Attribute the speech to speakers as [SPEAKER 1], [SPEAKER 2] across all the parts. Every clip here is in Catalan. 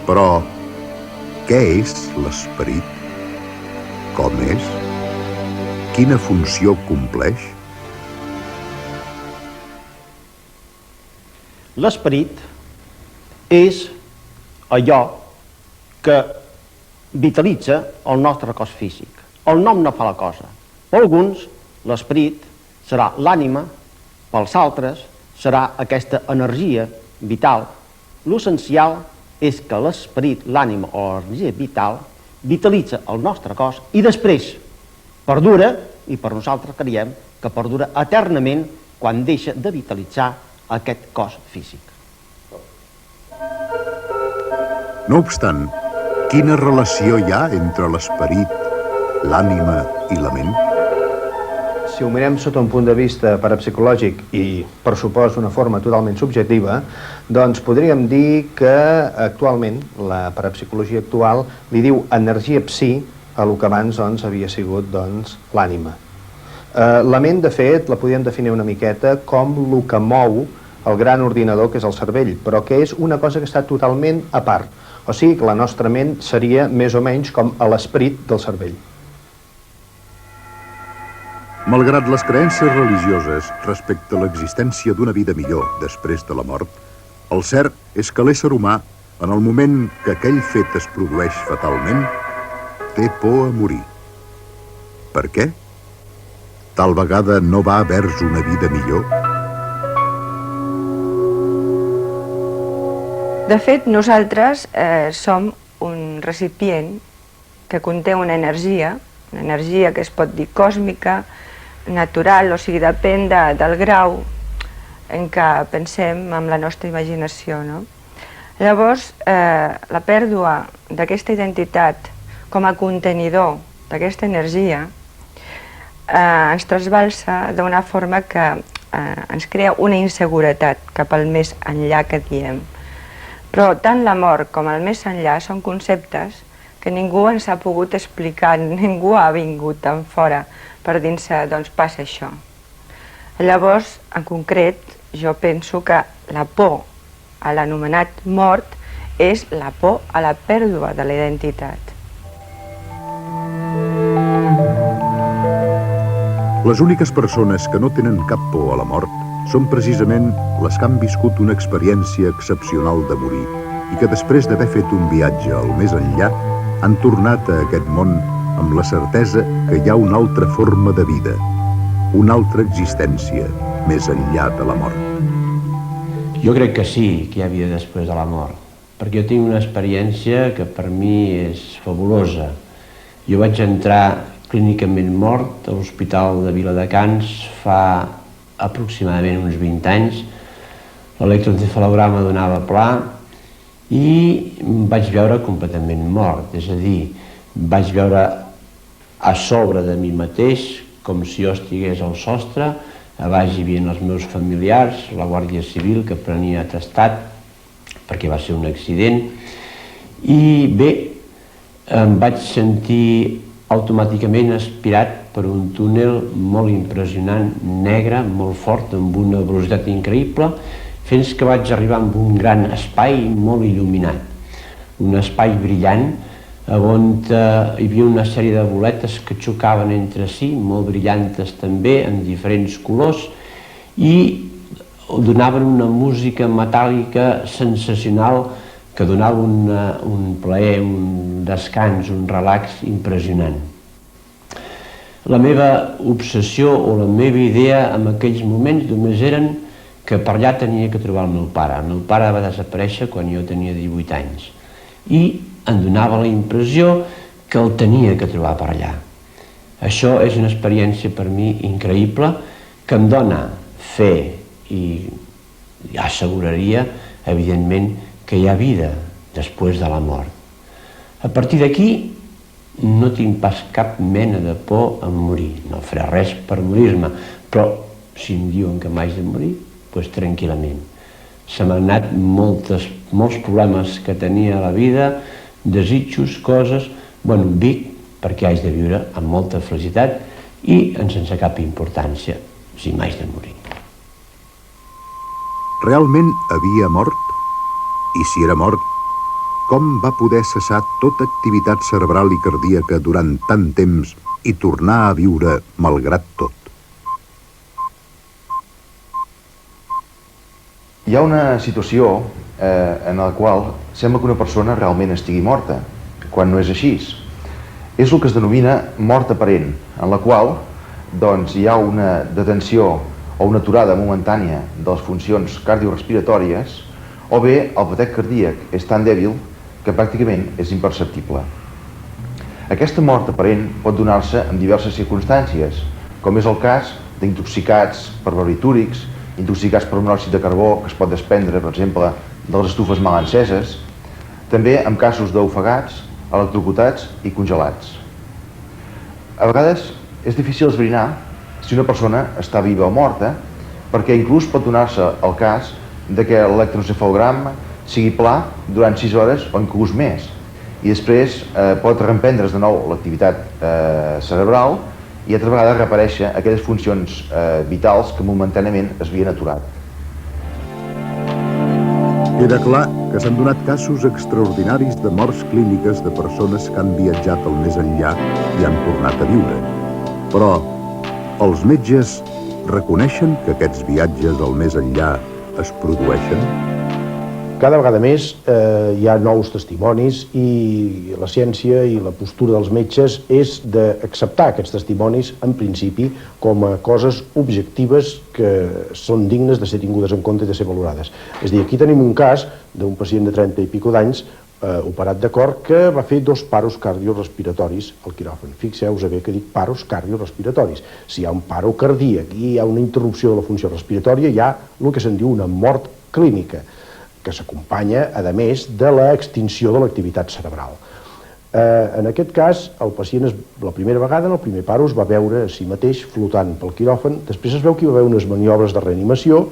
[SPEAKER 1] Però, què és l'esperit? Com és? Quina funció compleix?
[SPEAKER 2] L'esperit és allò que vitalitza el nostre cos físic. El nom no fa la cosa. Per alguns, l'esperit serà l'ànima, pels altres serà aquesta energia vital. L'essencial és que l'esperit, l'ànima o l'energia vital vitalitza el nostre cos i després perdura, i per nosaltres creiem que perdura eternament quan deixa de vitalitzar aquest cos físic.
[SPEAKER 1] No obstant, quina relació hi ha entre l'esperit, l'ànima i la ment?
[SPEAKER 3] Si ho mirem sota un punt de vista parapsicològic i, per supost, d'una forma totalment subjectiva, doncs podríem dir que actualment la parapsicologia actual li diu energia psi a lo que abans havia sigut l'ànima. La ment, de fet, la podríem definir una miqueta com el que mou el gran ordinador que és el cervell, però que és una cosa que està totalment a part. O sigui que la nostra ment seria més o menys com l'esperit del cervell.
[SPEAKER 1] Malgrat les creences religioses respecte a l'existència d'una vida millor després de la mort, el cert és que l'ésser humà, en el moment que aquell fet es produeix fatalment, té por a morir. Per què? Tal vegada no va vers una vida millor?
[SPEAKER 4] De fet, nosaltres som un recipient que conté una energia que es pot dir còsmica, natural, o sigui, depèn del grau en què pensem amb la nostra imaginació, no? Llavors, la pèrdua d'aquesta identitat com a contenidor d'aquesta energia ens trasbalsa d'una forma que ens crea una inseguretat cap al més enllà que diem. Però tant la mort com el més enllà són conceptes que ningú ens ha pogut explicar, ningú ha vingut d'en fora per dir-se, doncs passa això. Llavors, en concret, jo penso que la por a l'anomenat mort és la por a la pèrdua de la identitat.
[SPEAKER 1] Les úniques persones que no tenen cap por a la mort són precisament les que han viscut una experiència excepcional de morir i que després d'haver fet un viatge al més enllà han tornat a aquest món amb la certesa que hi ha una altra forma de vida, una altra existència més enllà de la mort.
[SPEAKER 5] Jo crec que sí, que hi ha vida després de la mort, perquè jo tinc una experiència que per mi és fabulosa. Jo vaig entrar clínicament mort a l'Hospital de Viladecans fa aproximadament uns 20 anys. L'electroencefalograma donava pla i em vaig veure completament mort, és a dir, vaig veure a sobre de mi mateix com si jo estigués al sostre, a baix hi havia els meus familiars, la Guàrdia Civil que prenia atestat perquè va ser un accident i bé, em vaig sentir automàticament aspirat per un túnel molt impressionant, negre, molt fort, amb una velocitat increïble, fins que vaig arribar a un gran espai molt il·luminat. Un espai brillant, on hi havia una sèrie de boletes que xocaven entre si, molt brillantes també, en diferents colors, i donaven una música metàl·lica sensacional que donava un plaer, un descans, un relax impressionant. La meva obsessió o la meva idea en aquells moments només eren que per allà tenia que trobar el meu pare. El meu pare va desaparèixer quan jo tenia 18 anys i em donava la impressió que el tenia que trobar per allà. Això és una experiència per mi increïble que em dona fe i asseguraria, evidentment, que hi ha vida després de la mort. A partir d'aquí no tinc pas cap mena de por a morir, no faré res per morir-me, però si em diuen que m'haig de morir, doncs tranquil·lament. Se m'han anat molts problemes que tenia a la vida, desitjos, coses, bueno, dic perquè haig de viure amb molta felicitat i sense cap importància si m'haig de morir.
[SPEAKER 1] Realment havia mort? I si era mort, com va poder cessar tota activitat cerebral i cardíaca durant tant temps i tornar a viure malgrat tot.
[SPEAKER 6] Hi ha una situació en la qual sembla que una persona realment estigui morta, quan no és així. És el que es denomina mort aparent, en la qual hi ha una detenció o una aturada momentània de les funcions cardiorespiratòries, o bé el batec cardíac és tan dèbil que pràcticament és imperceptible. Aquesta mort aparent pot donar-se en diverses circumstàncies, com és el cas d'intoxicats per barbitúrics, intoxicats per monòxid de carbó que es pot desprendre, per exemple, de les estufes mal enceses, també en casos d'ofegats, electrocutats i congelats. A vegades és difícil esbrinar si una persona està viva o morta, perquè inclús pot donar-se el cas de que l'electroencefalogram sigui pla durant 6 hores o inclús més, i després pot reemprendre's de nou l'activitat cerebral i altra vegada reaparèixer aquelles funcions vitals que momentàniament es havien aturat.
[SPEAKER 1] Queda clar que s'han donat casos extraordinaris de morts clíniques de persones que han viatjat al més enllà i han tornat a viure. Però els metges reconeixen que aquests viatges al més enllà es produeixen?
[SPEAKER 7] Cada vegada més hi ha nous testimonis i la ciència i la postura dels metges és d'acceptar aquests testimonis, en principi, com a coses objectives que són dignes de ser tingudes en compte i de ser valorades. És a dir, aquí tenim un cas d'un pacient de 30 i pico d'anys, operat de cor, que va fer 2 paros cardiorespiratoris al quiròfan. Fixeu-vos bé que dic paros cardiorespiratoris. Si hi ha un paro cardíac i hi ha una interrupció de la funció respiratòria, hi ha el que se'n diu una mort clínica, que s'acompanya, a més, de l'extinció de l'activitat cerebral. En aquest cas, el pacient, la primera vegada, en el primer paro, es va veure a si mateix flotant pel quiròfan, després es veu que hi va haver unes maniobres de reanimació,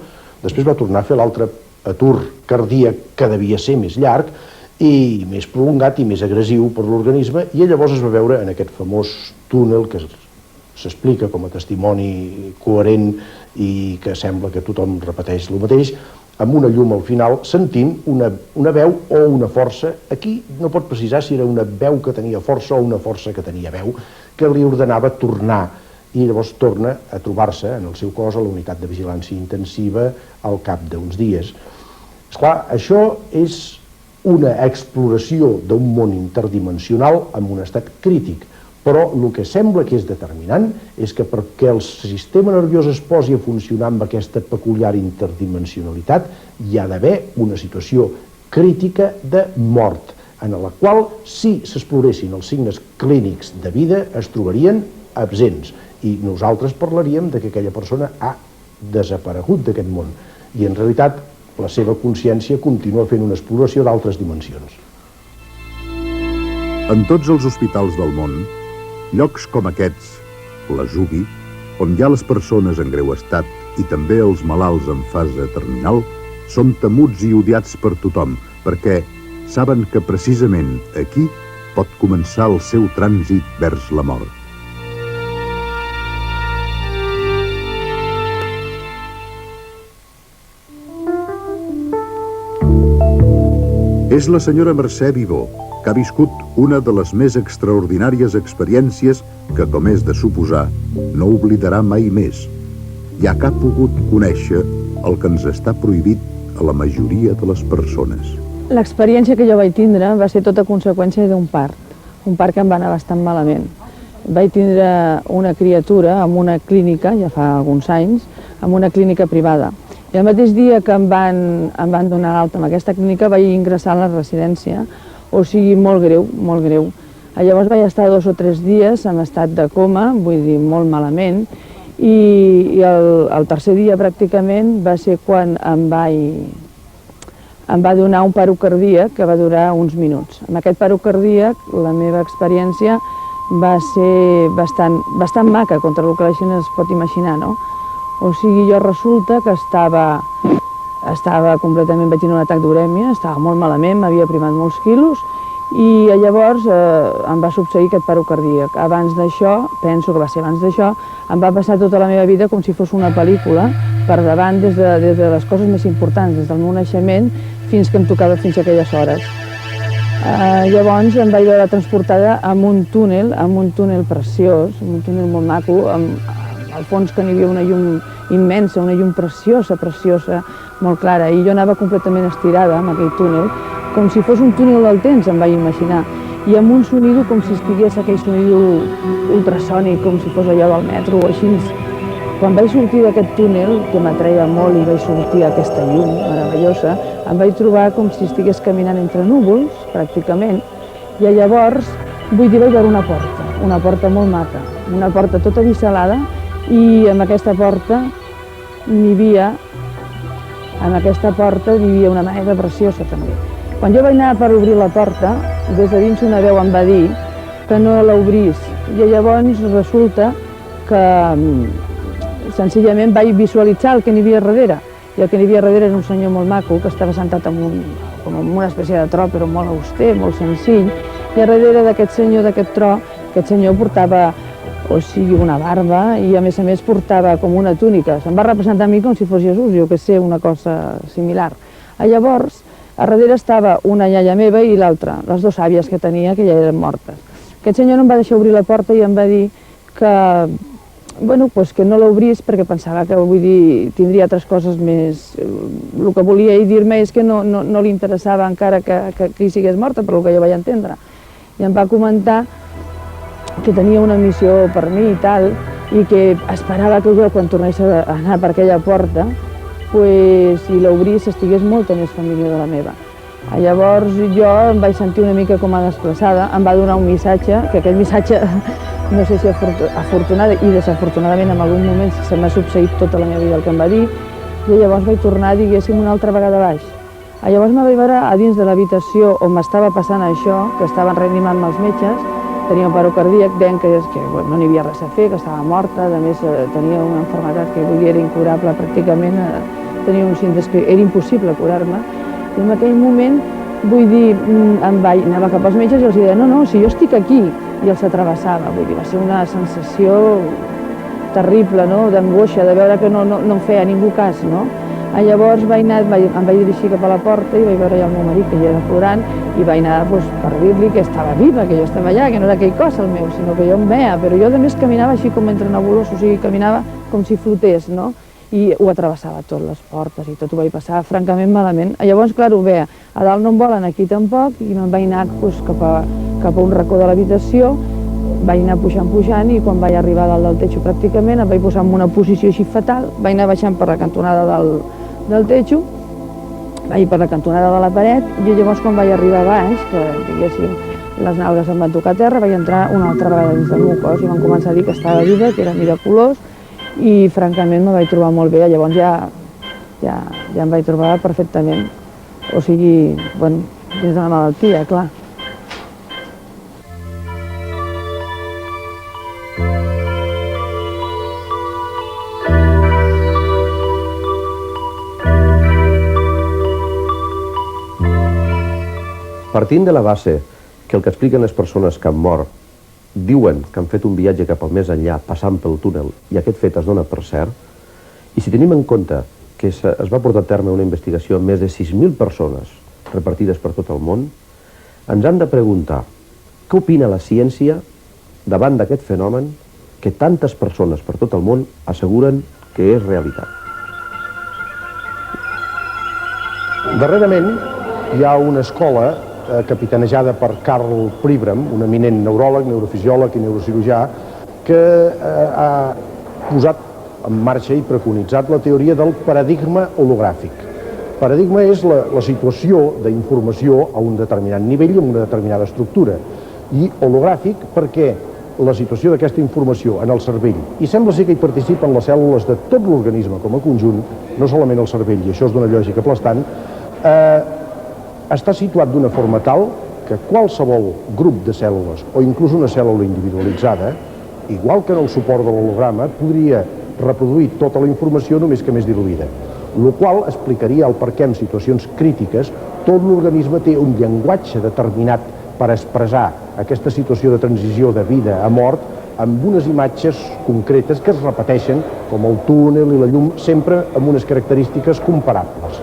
[SPEAKER 7] després va tornar a fer l'altre atur cardíac que devia ser més llarg i més prolongat i més agressiu per l'organisme, i llavors es va veure en aquest famós túnel que s'explica com a testimoni coherent i que sembla que tothom repeteix el mateix, amb una llum al final, sentint una veu o una força. Aquí no pot precisar si era una veu que tenia força o una força que tenia veu, que li ordenava tornar, i llavors torna a trobar-se en el seu cos a la unitat de vigilància intensiva al cap d'uns dies. Esclar, això és una exploració d'un món interdimensional en un estat crític, però el que sembla que és determinant és que perquè el sistema nerviós es posi a funcionar amb aquesta peculiar interdimensionalitat hi ha d'haver una situació crítica de mort, en la qual, si s'exploressin els signes clínics de vida, es trobarien absents, i nosaltres parlaríem de que aquella persona ha desaparegut d'aquest món, i en realitat la seva consciència continua fent una exploració d'altres dimensions.
[SPEAKER 1] En tots els hospitals del món, llocs com aquests, la Zubi, on hi ha les persones en greu estat i també els malalts en fase terminal, són temuts i odiats per tothom, perquè saben que precisament aquí pot començar el seu trànsit vers la mort. És la senyora Mercè Vivó, que ha viscut una de les més extraordinàries experiències que, com és de suposar, no oblidarà mai més, ja que ha pogut conèixer el que ens està prohibit a la majoria de les persones.
[SPEAKER 8] L'experiència que jo vaig tindre va ser tota conseqüència d'un part que em va anar bastant malament. Vaig tindre una criatura en una clínica, ja fa alguns anys, en una clínica privada. I el mateix dia que em van donar l'alta en aquesta clínica vaig ingressar a la residència, o sigui, molt greu, molt greu. Llavors vaig estar 2 o 3 dies en estat de coma, vull dir, molt malament, i el tercer dia pràcticament va ser quan em va donar un paro cardíac que va durar uns minuts. En aquest paro cardíac la meva experiència va ser bastant maca, contra el que la gent es pot imaginar, no? O sigui, jo resulta que estava completament, vaig tenir un atac d'urèmia, estava molt malament, m'havia primat molts quilos, i llavors em va succeir aquest paro cardíac. Abans d'això, penso que va ser abans d'això, em va passar tota la meva vida com si fos una pel·lícula, per davant des de les coses més importants, des del meu naixement fins que em tocava fins a aquelles hores. Llavors em vaig veure transportada amb un túnel preciós, un túnel molt maco, al fons que n'hi havia una llum immensa, una llum preciosa, molt clara, i jo anava completament estirada en aquell túnel, com si fos un túnel del temps, em vaig imaginar, i amb un sonido com si estigués aquell sonido ultrasònic, com si fos allò del metro o així. Quan vaig sortir d'aquest túnel, que m'atreia molt i vaig sortir a aquesta llum meravellosa, em vaig trobar com si estigués caminant entre núvols, pràcticament, i llavors, vull dir, vaig veure una porta molt maca, una porta tota bisselada, i en aquesta porta n'hi havia una manera preciosa també. Quan jo vaig anar per obrir la porta, des de dins una veu em va dir que no l'obrís, i llavors resulta que senzillament vaig visualitzar el que n'hi havia darrere, i el que n'hi havia darrere era un senyor molt maco que estava sentat com en una espècie de tro, però molt auster, molt senzill, i darrere d'aquest senyor, aquest senyor portava, una barba, i a més portava com una túnica. Se'm va representar a mi com si fos Jesús, jo que sé, una cosa similar. Llavors, a darrere estava una iaia meva i l'altra, les dues àvies que tenia, que ja eren mortes. Aquest senyor no em va deixar obrir la porta i em va dir que no l'obrís perquè pensava que, tindria altres coses més... El que volia dir-me és que no li interessava encara que hi sigués morta, per el que jo vaig entendre. I em va comentar que tenia una missió per mi i tal, i que esperava que jo, quan tornés a anar per aquella porta, si l'obrís estigués molta més família de la meva. Llavors jo em vaig sentir una mica com a desplaçada, em va donar un missatge, que aquell missatge, no sé si afortunada i desafortunadament en algun moment se m'ha succeït tota la meva vida el que em va dir, i llavors vaig tornar, diguéssim, una altra vegada baix. Llavors me vaig veure a dins de l'habitació on m'estava passant això, que estaven reanimant-me els metges, tenia un paro cardíac, deien que no n'hi havia res a fer, que estava morta, a més tenia una malaltia que era incurable pràcticament, tenia un síndrome que era impossible curar-me, i en aquell moment, anava cap als metges i els deia, no, si jo estic aquí, i els atravessava, va ser una sensació terrible, d'angoixa, de veure que no em feia ningú cas, no? Llavors em vaig dirigir cap a la porta i vaig veure ja el meu marit, que ja era plorant, i vaig anar per dir-li que estava viva, que jo estava allà, que no era aquell cos el meu, sinó que jo em veia, però jo a més caminava així com entre nebulós, o sigui, caminava com si flotés, no? I ho atravessava tot, les portes i tot, ho vaig passar francament malament. Llavors, clar, ho veia, a dalt no em volen, aquí tampoc, i me'n vaig anar cap a un racó de l'habitació, vaig anar pujant, i quan vaig arribar a dalt del techo pràcticament, em vaig posar en una posició així fatal, vaig anar baixant per la cantonada del techo, vaig per la cantonada de la paret, i llavors quan vaig arribar a baix, que diguéssim, les nalgues em van tocar a terra, vaig entrar una altra vegada dins del meu cos i van començar a dir que estava viva, que era miraculós, i francament me vaig trobar molt bé, llavors ja em vaig trobar perfectament, o sigui, dins de la malaltia, clar.
[SPEAKER 9] Partint de la base que el que expliquen les persones que han mort diuen que han fet un viatge cap al més enllà passant pel túnel i aquest fet es dona per cert, i si tenim en compte que es va portar a terme una investigació amb més de 6.000 persones repartides per tot el món, ens hem de preguntar què opina la ciència davant d'aquest fenomen que tantes persones per tot el món asseguren que és realitat.
[SPEAKER 7] Darrerament hi ha una escola capitanejada per Karl Pribram, un eminent neuròleg, neurofisiòleg i neurocirurgià, que ha posat en marxa i preconitzat la teoria del paradigma hologràfic. Paradigma és la situació d'informació a un determinat nivell i amb una determinada estructura, i hologràfic perquè la situació d'aquesta informació en el cervell, i sembla ser que hi participen les cèl·lules de tot l'organisme com a conjunt, no solament el cervell, i això és d'una lògica aplastant, està situat d'una forma tal que qualsevol grup de cèl·lules, o inclús una cèl·lula individualitzada, igual que en el suport de l'holograma, podria reproduir tota la informació només que més diluïda, el qual explicaria el perquè en situacions crítiques tot l'organisme té un llenguatge determinat per expressar aquesta situació de transició de vida a mort amb unes imatges concretes que es repeteixen, com el túnel i la llum, sempre amb unes característiques comparables.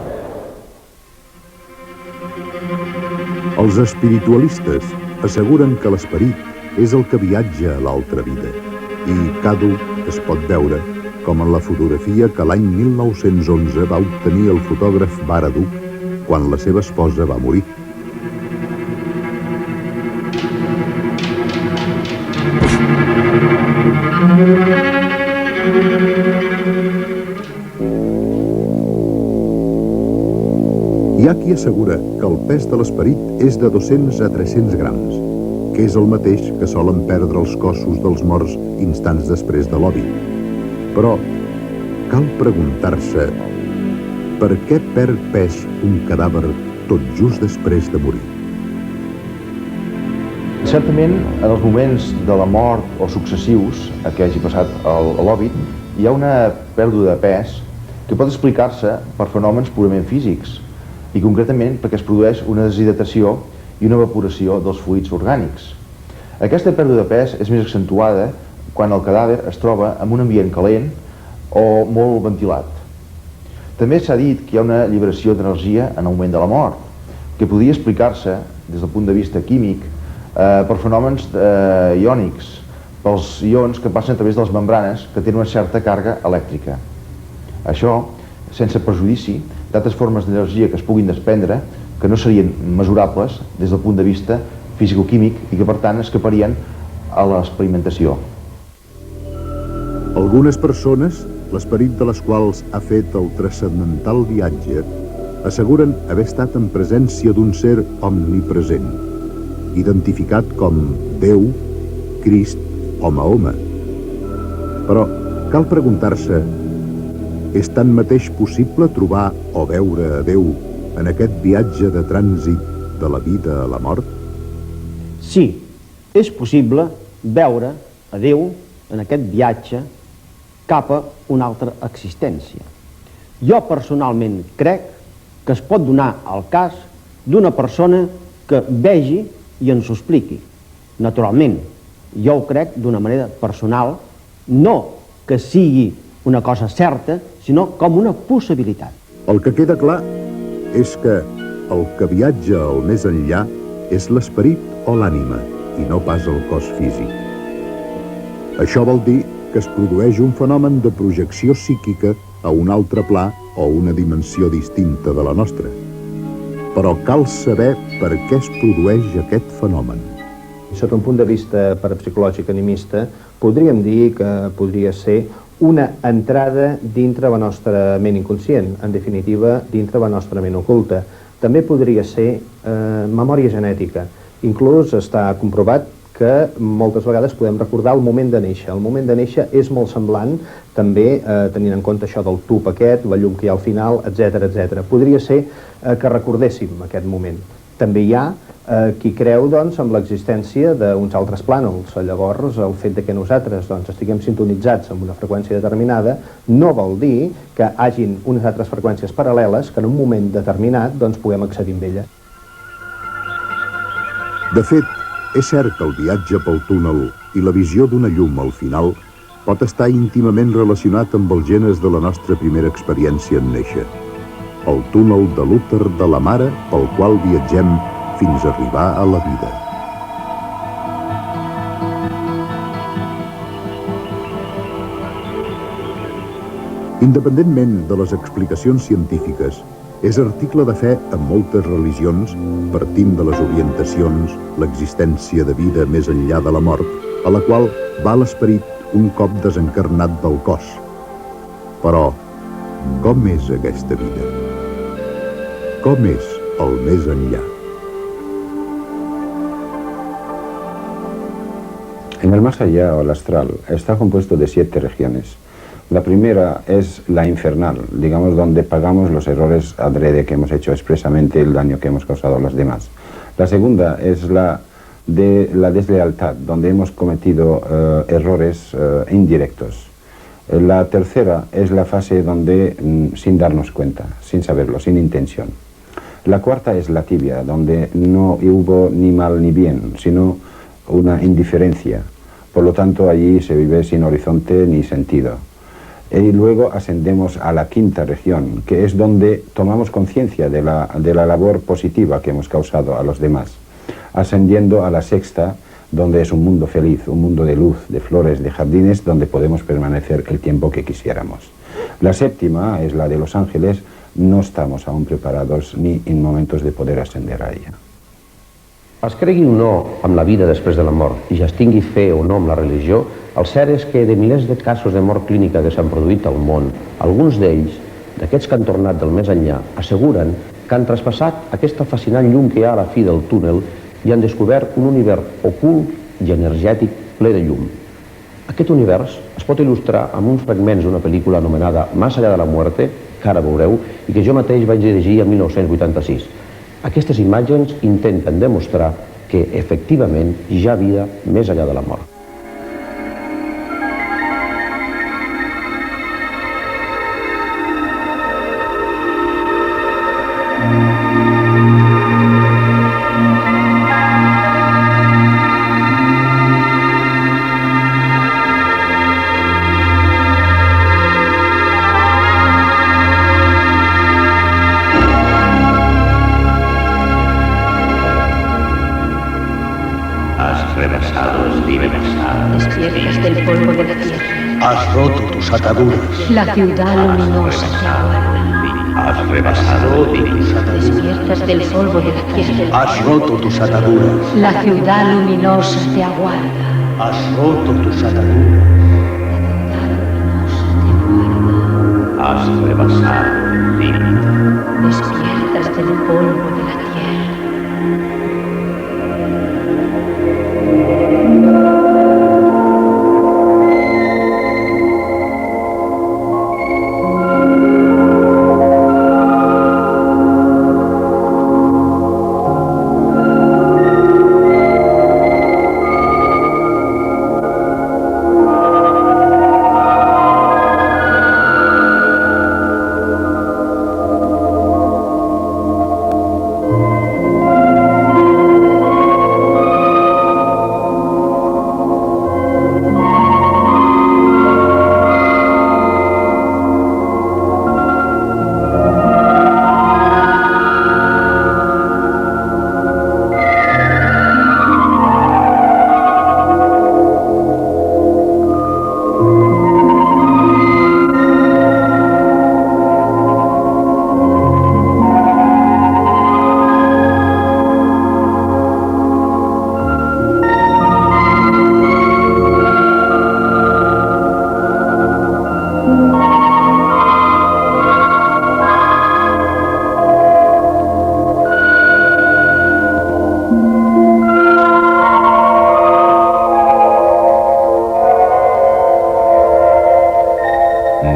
[SPEAKER 9] El
[SPEAKER 1] Els espiritualistes asseguren que l'esperit és el que viatja a l'altra vida, i Cadu es pot veure com en la fotografia que l'any 1911 va obtenir el fotògraf Baraduc quan la seva esposa va morir. Hi ha qui assegura que el pes de l'esperit és de 200 a 300 grams, que és el mateix que solen perdre els cossos dels morts instants després de l'òbit. Però cal preguntar-se per què perd pes un cadàver tot just després de morir.
[SPEAKER 6] Certament, en els moments de la mort o successius a què hagi passat l'òbit, hi ha una pèrdua de pes que pot explicar-se per fenòmens purament físics i concretament perquè es produeix una deshidratació i una evaporació dels fluids orgànics. Aquesta pèrdua de pes és més accentuada quan el cadàver es troba en un ambient calent o molt ventilat. També s'ha dit que hi ha una alliberació d'energia en el moment de la mort, que podria explicar-se, des del punt de vista químic, per fenòmens iònics, pels ions que passen a través de les membranes que tenen una certa càrrega elèctrica. Això, sense perjudici d'altres formes d'energia que es puguin desprendre, que no serien mesurables des del punt de vista físico-químic i que per tant escaparien a l'experimentació.
[SPEAKER 1] Algunes persones, l'esperit de les quals ha fet el transcendental viatge, asseguren haver estat en presència d'un ser omnipresent, identificat com Déu, Crist o Mahoma. Però cal preguntar-se, és tanmateix possible trobar o veure a Déu en aquest viatge de trànsit de la vida a la mort?
[SPEAKER 2] Sí, és possible veure a Déu en aquest viatge cap a una altra existència. Jo personalment crec que es pot donar el cas d'una persona que vegi i ens ho expliqui. Naturalment, jo ho crec d'una manera personal, no que sigui una cosa certa, sinó com una possibilitat.
[SPEAKER 1] El que queda clar és que el que viatja al més enllà és l'esperit o l'ànima, i no pas el cos físic. Això vol dir que es produeix un fenomen de projecció psíquica a un altre pla o una dimensió distinta de la nostra. Però cal saber per què es produeix aquest fenomen.
[SPEAKER 3] Sota un punt de vista parapsicològic animista, podríem dir que podria ser una entrada dintre la nostra ment inconscient, en definitiva, dintre la nostra ment oculta. També podria ser memòria genètica. Inclús està comprovat que moltes vegades podem recordar el moment de néixer. El moment de néixer és molt semblant, també tenint en compte això del tub aquest, la llum que hi ha al final, etc etc. Podria ser que recordéssim aquest moment. També hi ha qui creu doncs, amb l'existència d'uns altres plànols. Llavors, el fet que nosaltres estiguem sintonitzats amb una freqüència determinada no vol dir que hagin unes altres freqüències paral·leles que en un moment determinat puguem accedir amb elles.
[SPEAKER 1] De fet, és cert que el viatge pel túnel i la visió d'una llum al final pot estar íntimament relacionat amb els genes de la nostra primera experiència en néixer. El túnel de l'úter de la mare pel qual viatgem fins a arribar a la vida. Independentment de les explicacions científiques, és article de fe en moltes religions, partint de les orientacions, l'existència de vida més enllà de la mort, a la qual va l'esperit un cop desencarnat del cos. Però, com és aquesta vida? Com és el més enllà?
[SPEAKER 10] En el más allá o el astral está compuesto de 7 regiones. La primera es la infernal, digamos, donde pagamos los errores adrede que hemos hecho expresamente, el daño que hemos causado a los demás. La segunda es la de la deslealtad, donde hemos cometido errores indirectos. La tercera es la fase donde, sin darnos cuenta, sin saberlo, sin intención. La cuarta es la tibia, donde no hubo ni mal ni bien, sino una indiferencia. Por lo tanto, allí se vive sin horizonte ni sentido. Y luego ascendemos a la quinta región, que es donde tomamos conciencia de la labor positiva que hemos causado a los demás. Ascendiendo a la sexta, donde es un mundo feliz, un mundo de luz, de flores, de jardines, donde podemos permanecer el tiempo que quisiéramos. La séptima es la de los ángeles. No estamos aún preparados ni en momentos de poder ascender a ella.
[SPEAKER 9] Es cregui o no amb la vida després de la mort i ja es tingui fe o no amb la religió, el cert és que de milers de casos de mort clínica que s'han produït al món, alguns d'ells, d'aquests que han tornat del més enllà, asseguren que han traspassat aquesta fascinant llum que hi ha a la fi del túnel i han descobert un univers ocult i energètic ple de llum. Aquest univers es pot il·lustrar amb uns fragments d'una pel·lícula anomenada Más allá de la muerte, que ara veureu, i que jo mateix vaig dirigir en 1986. Aquestes imatges intenten demostrar que, efectivament, hi ha vida més enllà de la mort.
[SPEAKER 11] Despiertas del polvo de la tierra.
[SPEAKER 12] Has roto tus ataduras.
[SPEAKER 11] La ciudad luminosa te aguarda.
[SPEAKER 12] Has rebasado tus ataduras.
[SPEAKER 11] Despiertas del polvo de la tierra.
[SPEAKER 12] Has roto tus ataduras.
[SPEAKER 11] La ciudad luminosa te aguarda.
[SPEAKER 12] Has roto tus ataduras.
[SPEAKER 11] Has rebasado el límite. Despiertas del polvo de la tierra.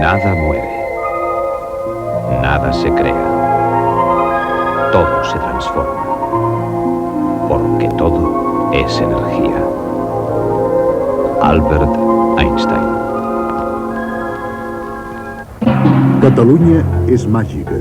[SPEAKER 13] Nada muere, nada se crea, todo se transforma, porque todo es energía. Albert Einstein.
[SPEAKER 1] Catalunya és màgica.